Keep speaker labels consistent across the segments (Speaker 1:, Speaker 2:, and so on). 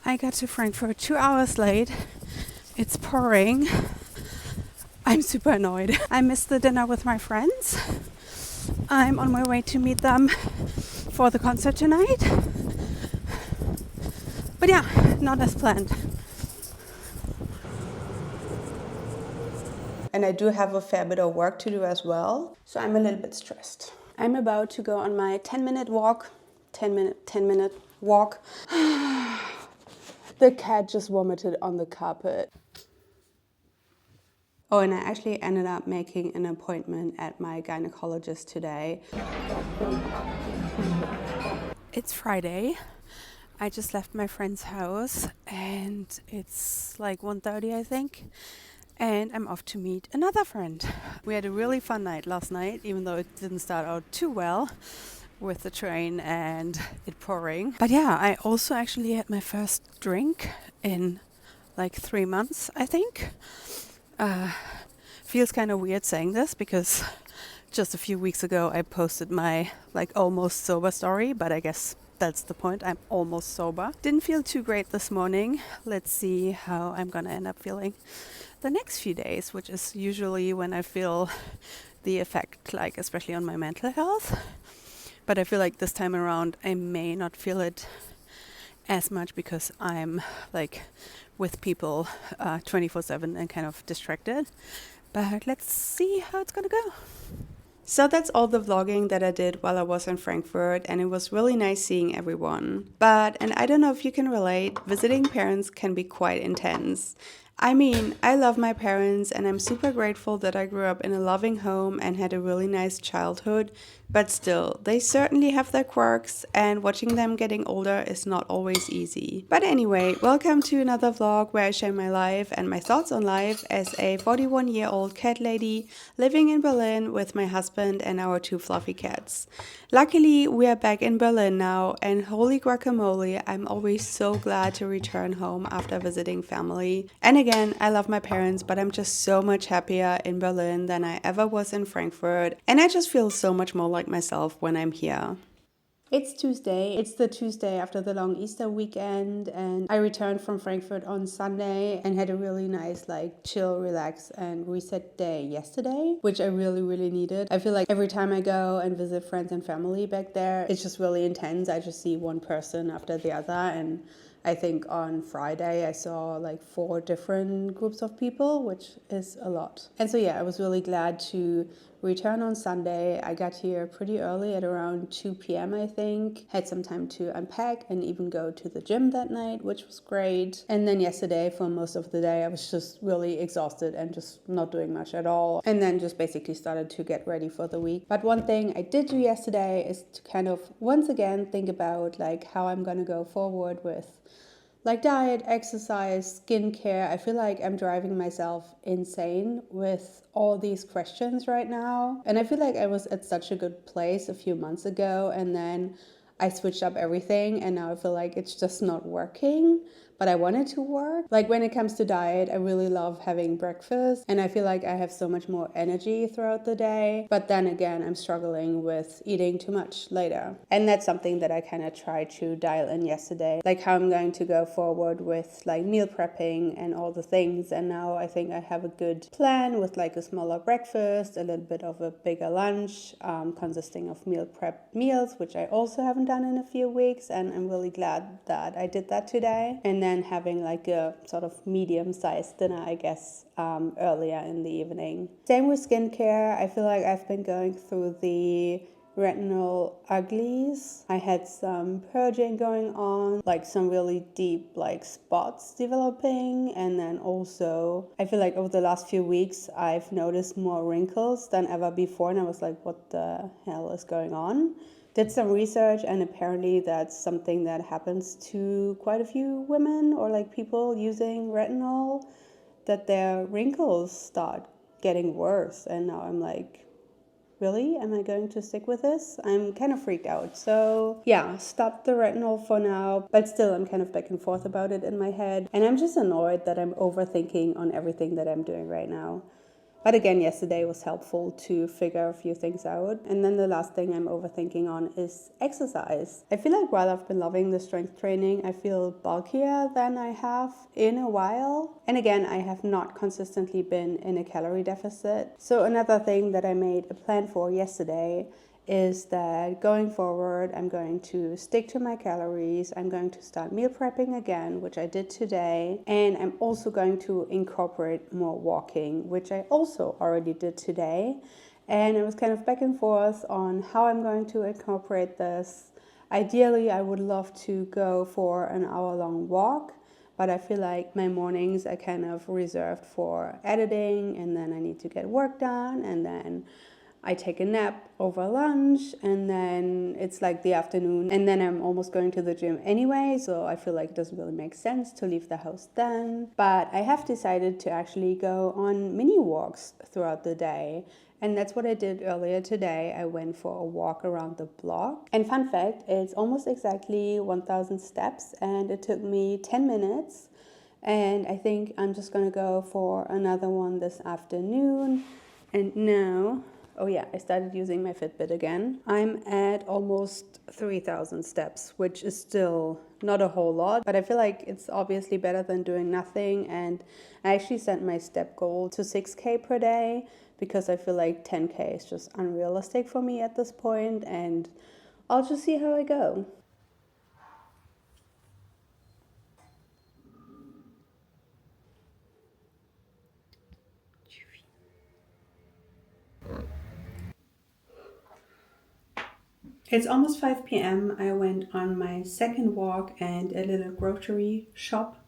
Speaker 1: I got to Frankfurt 2 hours late. It's pouring. I'm super annoyed. I missed the dinner with my friends. I'm on my way to meet them for the concert tonight. But yeah, not as planned. And I do have a fair bit of work to do as well, so I'm a little bit stressed. I'm about to go on my 10-minute walk. 10-minute walk. The cat just vomited on the carpet. Oh, and I actually ended up making an appointment at my gynecologist today. It's Friday. I just left my friend's house and it's like 1:30, I think. And I'm off to meet another friend. We had a really fun night last night, even though it didn't start out too well with the train and it pouring. But yeah, I also actually had my first drink in like 3 months, I think. Feels kind of weird saying this because just a few weeks ago I posted my like almost sober story, but I guess that's the point. I'm almost sober. Didn't feel too great this morning. Let's see how I'm gonna end up feeling the next few days, which is usually when I feel the effect, like especially on my mental health. But I feel like this time around I may not feel it as much because I'm like with people 24/7 and kind of distracted. But let's see how it's gonna go. So that's all the vlogging that I did while I was in Frankfurt, and it was really nice seeing everyone. But, and I don't know if you can relate, visiting parents can be quite intense. I mean, I love my parents and I'm super grateful that I grew up in a loving home and had a really nice childhood, but still, they certainly have their quirks and watching them getting older is not always easy. But anyway, welcome to another vlog where I share my life and my thoughts on life as a 41-year-old cat lady living in Berlin with my husband and our 2 fluffy cats. Luckily, we are back in Berlin now, and holy guacamole, I'm always so glad to return home after visiting family. And again, I love my parents, but I'm just so much happier in Berlin than I ever was in Frankfurt, and I just feel so much more like myself when I'm here. It's Tuesday. It's the Tuesday after the long Easter weekend, and I returned from Frankfurt on Sunday and had a really nice, like, chill, relax, and reset day yesterday, which I really, really needed. I feel like every time I go and visit friends and family back there, it's just really intense. I just see one person after the other, and I think on Friday I saw like 4 different groups of people, which is a lot. And so yeah, I was really glad to return on Sunday. I got here pretty early at around 2 p.m. I think. Had some time to unpack and even go to the gym that night, which was great. And then yesterday for most of the day I was just really exhausted and just not doing much at all. And then just basically started to get ready for the week. But one thing I did do yesterday is to kind of once again think about like how I'm gonna go forward with like diet, exercise, skincare. I feel like I'm driving myself insane with all these questions right now. And I feel like I was at such a good place a few months ago and then I switched up everything and now I feel like it's just not working. But I want it to work. Like when it comes to diet, I really love having breakfast and I feel like I have so much more energy throughout the day. But then again, I'm struggling with eating too much later. And that's something that I kind of tried to dial in yesterday, like how I'm going to go forward with like meal prepping and all the things. And now I think I have a good plan with like a smaller breakfast, a little bit of a bigger lunch, consisting of meal prep meals, which I also haven't done in a few weeks. And I'm really glad that I did that today. And then having like a sort of medium-sized dinner, I guess, earlier in the evening. Same with skincare. I feel like I've been going through the retinol uglies. I had some purging going on, like some really deep like spots developing, and then also I feel like over the last few weeks I've noticed more wrinkles than ever before, and I was like, what the hell is going on? Did some research and apparently that's something that happens to quite a few women or like people using retinol, that their wrinkles start getting worse. And now I'm like, really? Am I going to stick with this? I'm kind of freaked out. So yeah, stop the retinol for now, but still I'm kind of back and forth about it in my head. And I'm just annoyed that I'm overthinking on everything that I'm doing right now. But again, yesterday was helpful to figure a few things out. And then the last thing I'm overthinking on is exercise. I feel like while I've been loving the strength training, I feel bulkier than I have in a while. And again, I have not consistently been in a calorie deficit. So another thing that I made a plan for yesterday is that going forward, I'm going to stick to my calories. I'm going to start meal prepping again, which I did today. And I'm also going to incorporate more walking, which I also already did today. And it was kind of back and forth on how I'm going to incorporate this. Ideally, I would love to go for an hour-long walk, but I feel like my mornings are kind of reserved for editing, and then I need to get work done, and then I take a nap over lunch, and then it's like the afternoon, and then I'm almost going to the gym anyway, so I feel like it doesn't really make sense to leave the house then. But I have decided to actually go on mini walks throughout the day. And that's what I did earlier today. I went for a walk around the block. And fun fact, it's almost exactly 1,000 steps, and it took me 10 minutes. And I think I'm just gonna go for another one this afternoon. And now, oh yeah, I started using my Fitbit again. I'm at almost 3,000 steps, which is still not a whole lot, but I feel like it's obviously better than doing nothing. And I actually set my step goal to 6K per day because I feel like 10K is just unrealistic for me at this point, and I'll just see how I go. It's almost 5 p.m. I went on my second walk and a little grocery shop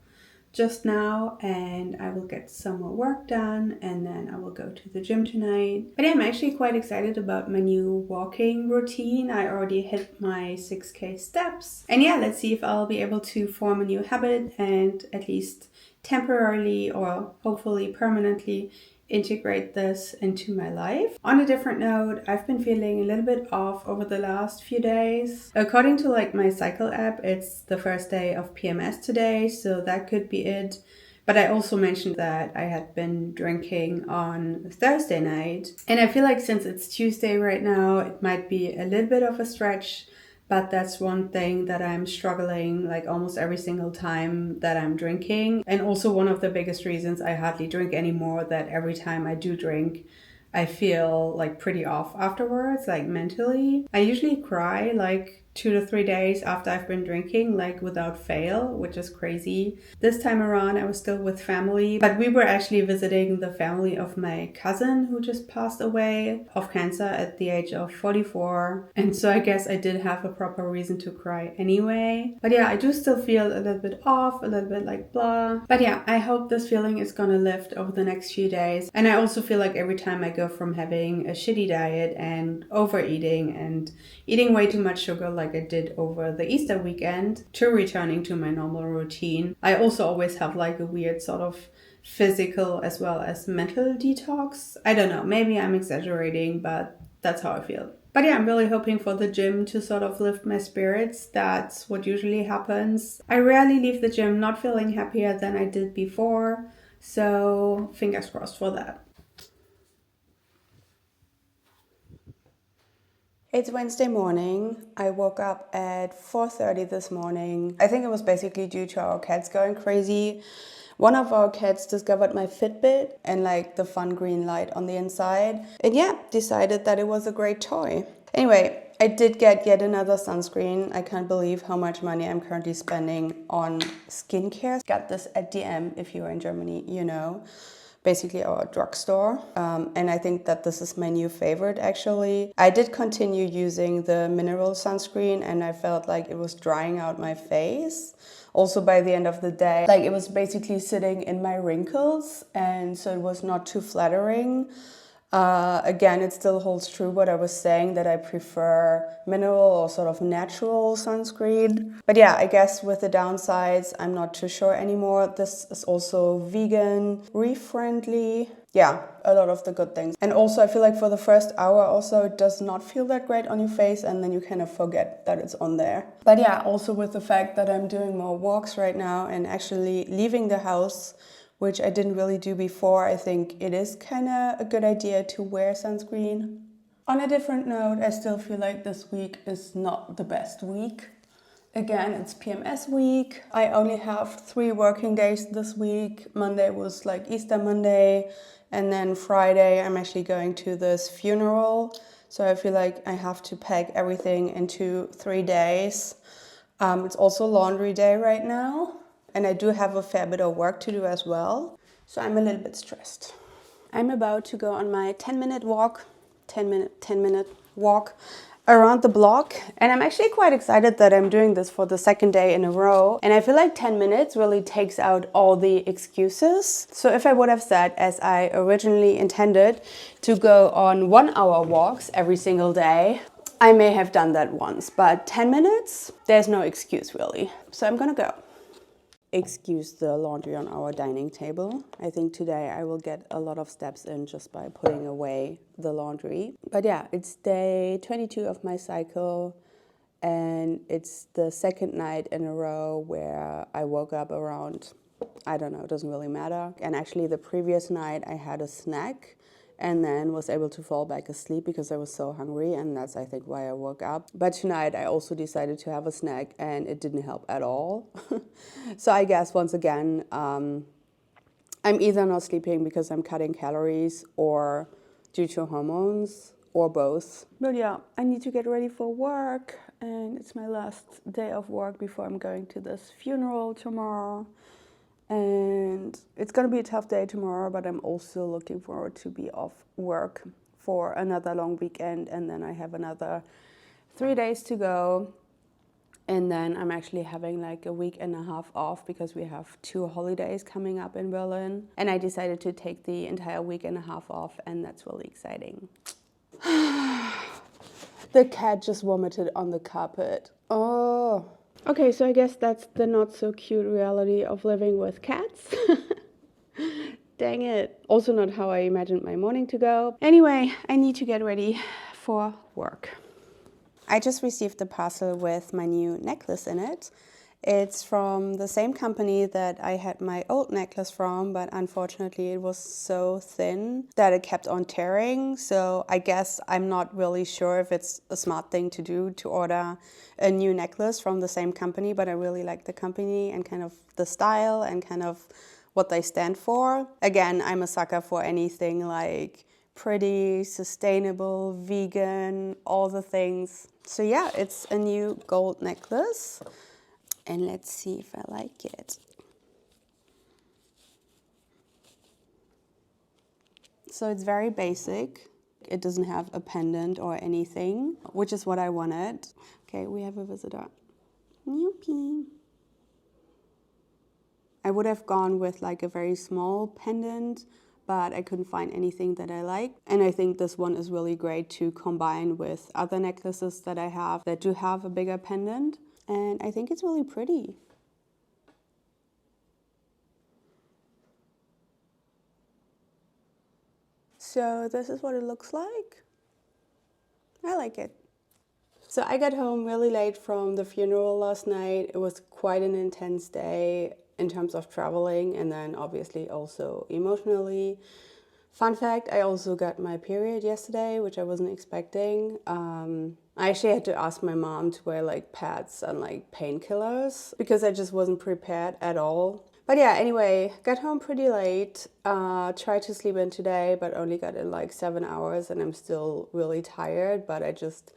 Speaker 1: just now, and I will get some more work done, and then I will go to the gym tonight. But yeah, I'm actually quite excited about my new walking routine. I already hit my 6K steps. And yeah, let's see if I'll be able to form a new habit and at least temporarily or hopefully permanently integrate this into my life. On a different note, I've been feeling a little bit off over the last few days. According to like my cycle app, it's the first day of PMS today, so that could be it. But I also mentioned that I had been drinking on Thursday night. And I feel like since it's Tuesday right now, it might be a little bit of a stretch. But that's one thing that I'm struggling like almost every single time that I'm drinking. And also one of the biggest reasons I hardly drink anymore, that every time I do drink, I feel like pretty off afterwards, like mentally. I usually cry like 2 to 3 days after I've been drinking, like without fail, which is crazy. This time around I was still with family, but we were actually visiting the family of my cousin who just passed away of cancer at the age of 44. And so I guess I did have a proper reason to cry anyway. But yeah, I do still feel a little bit off, a little bit like blah. But yeah, I hope this feeling is gonna lift over the next few days. And I also feel like every time I go from having a shitty diet and overeating and eating way too much sugar like I did over the Easter weekend to returning to my normal routine, I also always have like a weird sort of physical as well as mental detox. I don't know, maybe I'm exaggerating, but that's how I feel. But yeah, I'm really hoping for the gym to sort of lift my spirits. That's what usually happens. I rarely leave the gym not feeling happier than I did before, so fingers crossed for that. It's Wednesday morning. I woke up at 4:30 this morning. I think it was basically due to our cats going crazy. One of our cats discovered my Fitbit and like the fun green light on the inside. And yeah, decided that it was a great toy. Anyway, I did get yet another sunscreen. I can't believe how much money I'm currently spending on skincare. Got this at DM if you're in Germany, you know. Basically our drugstore, and I think that this is my new favorite actually. I did continue using the mineral sunscreen and I felt like it was drying out my face. Also by the end of the day, like it was basically sitting in my wrinkles, and so it was not too flattering. Again, it still holds true what I was saying, that I prefer mineral or sort of natural sunscreen. But yeah, I guess with the downsides, I'm not too sure anymore. This is also vegan, reef-friendly. Yeah, a lot of the good things. And also I feel like for the first hour also it does not feel that great on your face, and then you kind of forget that it's on there. But yeah, also with the fact that I'm doing more walks right now and actually leaving the house which I didn't really do before. I think it is kind of a good idea to wear sunscreen. On a different note, I still feel like this week is not the best week. Again, it's PMS week. I only have 3 working days this week. Monday was like Easter Monday, and then Friday I'm actually going to this funeral. So I feel like I have to pack everything into 3 days. It's also laundry day right now, and I do have a fair bit of work to do as well. So I'm a little bit stressed. I'm about to go on my 10-minute walk, 10-minute walk around the block, and I'm actually quite excited that I'm doing this for the 2nd day in a row, and I feel like 10 minutes really takes out all the excuses. So if I would have said, as I originally intended, to go on 1-hour walks every single day, I may have done that once, but 10 minutes, there's no excuse really. So I'm gonna go. Excuse the laundry on our dining table. I think today I will get a lot of steps in just by putting away the laundry. But yeah, it's day 22 of my cycle, and it's the 2nd night in a row where I woke up around, I don't know, it doesn't really matter. And actually the previous night I had a snack and then was able to fall back asleep because I was so hungry, and that's, I think, why I woke up. But tonight I also decided to have a snack, and it didn't help at all. So I guess, once again, I'm either not sleeping because I'm cutting calories, or due to hormones, or both. But yeah, I need to get ready for work, and it's my last day of work before I'm going to this funeral tomorrow. And it's going to be a tough day tomorrow, but I'm also looking forward to be off work for another long weekend. And then I have another 3 days to go. And then I'm actually having like a week and a half off because we have 2 holidays coming up in Berlin. And I decided to take the entire week and a half off, and that's really exciting. The cat just vomited on the carpet. Oh. Okay, so I guess that's the not so cute reality of living with cats. Dang it. Also not how I imagined my morning to go. Anyway, I need to get ready for work. I just received the parcel with my new necklace in it. It's from the same company that I had my old necklace from, but unfortunately it was so thin that it kept on tearing. So I guess I'm not really sure if it's a smart thing to do to order a new necklace from the same company, but I really like the company and kind of the style and kind of what they stand for. Again, I'm a sucker for anything like pretty, sustainable, vegan, all the things. So yeah, it's a new gold necklace. And let's see if I like it. So it's very basic. It doesn't have a pendant or anything, which is what I wanted. Okay, we have a visitor. Youpie. I would have gone with like a very small pendant, but I couldn't find anything that I like. And I think this one is really great to combine with other necklaces that I have that do have a bigger pendant. And I think it's really pretty. So this is what it looks like. I like it. So I got home really late from the funeral last night. It was quite an intense day in terms of traveling, and then obviously also emotionally. Fun fact, I also got my period yesterday, which I wasn't expecting. I actually had to ask my mom to wear like pads and like painkillers because I just wasn't prepared at all. But yeah, anyway, got home pretty late, tried to sleep in today, but only got in like 7 hours, and I'm still really tired, but I just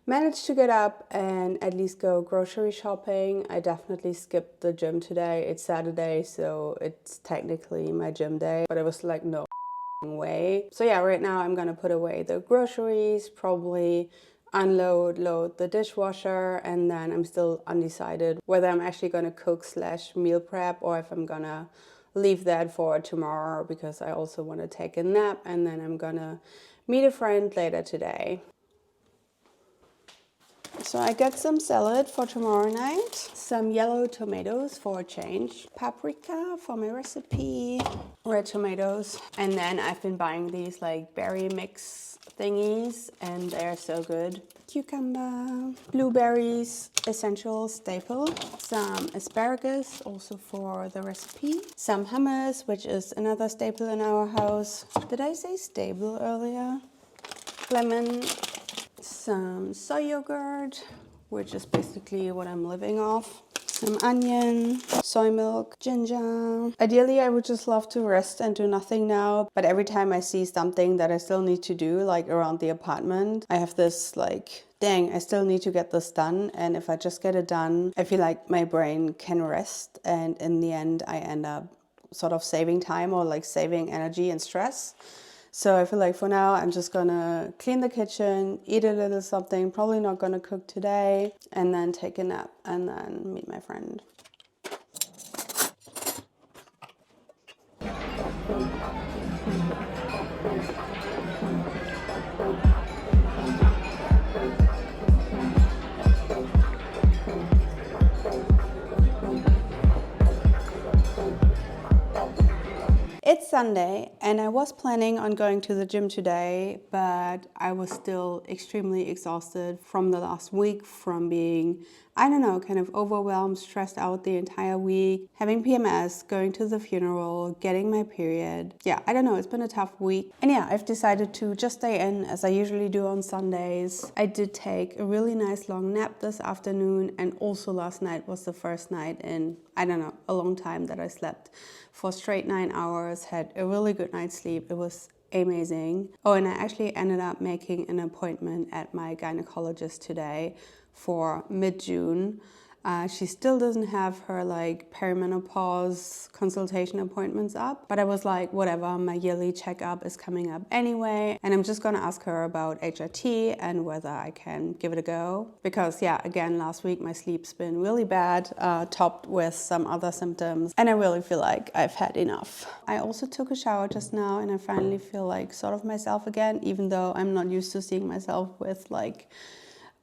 Speaker 1: managed to get up and at least go grocery shopping. I definitely skipped the gym today. It's Saturday, so it's technically my gym day, but I was like, no way. So yeah, right now I'm gonna put away the groceries, probably load the dishwasher, and then I'm still undecided whether I'm actually gonna cook / meal prep or if I'm gonna leave that for tomorrow because I also want to take a nap, and then I'm gonna meet a friend later today. So I got some salad for tomorrow night, some yellow tomatoes for a change, paprika for my recipe, red tomatoes, and then I've been buying these like berry mix thingies and they're so good. Cucumber, blueberries, essential staple, some asparagus also for the recipe, some hummus, which is another staple in our house. Did I say stable earlier? Lemon, some soy yogurt, which is basically what I'm living off. Some onion, soy milk, ginger. Ideally, I would just love to rest and do nothing now. But every time I see something that I still need to do, like around the apartment, I have this like, dang, I still need to get this done. And if I just get it done, I feel like my brain can rest. And in the end, I end up sort of saving time or like saving energy and stress. So I feel like for now, I'm just gonna clean the kitchen, eat a little something, probably not gonna cook today, and then take a nap and then meet my friend. It's Sunday and I was planning on going to the gym today, but I was still extremely exhausted from the last week, from being, I don't know, kind of overwhelmed, stressed out the entire week, having PMS, going to the funeral, getting my period. Yeah, I don't know, it's been a tough week. And yeah, I've decided to just stay in as I usually do on Sundays. I did take a really nice long nap this afternoon, and also last night was the first night in, I don't know, a long time that I slept for straight 9 hours, had a really good night's sleep. It was amazing. Oh, and I actually ended up making an appointment at my gynecologist today for mid-June. She still doesn't have her like perimenopause consultation appointments up, but I was like, whatever, my yearly checkup is coming up anyway, and I'm just gonna ask her about HRT and whether I can give it a go. Because yeah, again, last week my sleep's been really bad, topped with some other symptoms, and I really feel like I've had enough. I also took a shower just now and I finally feel like sort of myself again, even though I'm not used to seeing myself with like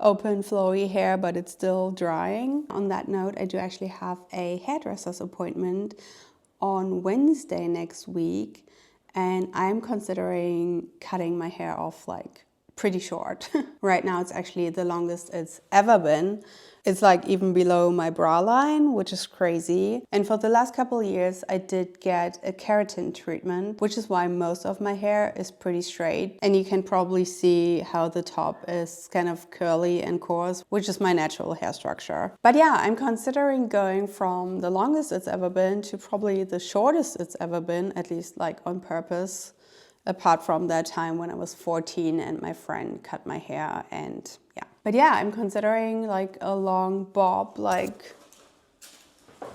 Speaker 1: open flowy hair, but it's still drying. On that note, I do actually have a hairdresser's appointment on Wednesday next week, and I'm considering cutting my hair off like pretty short. Right now it's actually the longest it's ever been. It's like even below my bra line, which is crazy. And for the last couple of years, I did get a keratin treatment, which is why most of my hair is pretty straight. And you can probably see how the top is kind of curly and coarse, which is my natural hair structure. But yeah, I'm considering going from the longest it's ever been to probably the shortest it's ever been, at least like on purpose. Apart from that time when I was 14 and my friend cut my hair, and yeah. But yeah, I'm considering like a long bob, like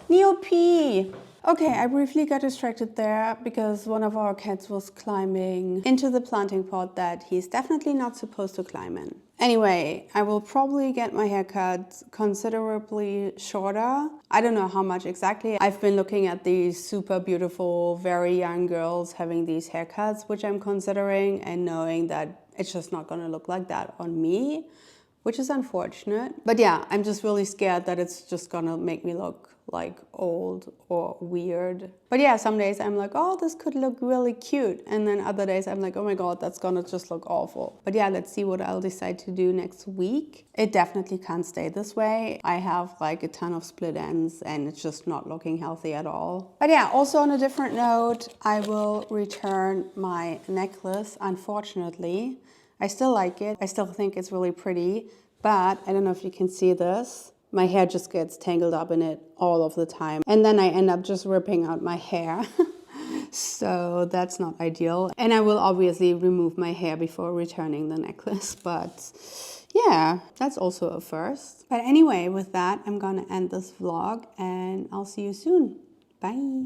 Speaker 1: Neopy. Okay, I briefly got distracted there because one of our cats was climbing into the planting pot that he's definitely not supposed to climb in. Anyway, I will probably get my haircut considerably shorter. I don't know how much exactly. I've been looking at these super beautiful, very young girls having these haircuts, which I'm considering, and knowing that it's just not gonna look like that on me, which is unfortunate. But yeah, I'm just really scared that it's just gonna make me look like old or weird. But yeah, some days I'm like, oh, this could look really cute. And then other days I'm like, oh my God, that's gonna just look awful. But yeah, let's see what I'll decide to do next week. It definitely can't stay this way. I have like a ton of split ends and it's just not looking healthy at all. But yeah, also on a different note, I will return my necklace, unfortunately. I still like it. I still think it's really pretty, but I don't know if you can see this. My hair just gets tangled up in it all of the time. And then I end up just ripping out my hair. So that's not ideal. And I will obviously remove my hair before returning the necklace. But yeah, that's also a first. But anyway, with that, I'm gonna end this vlog and I'll see you soon. Bye.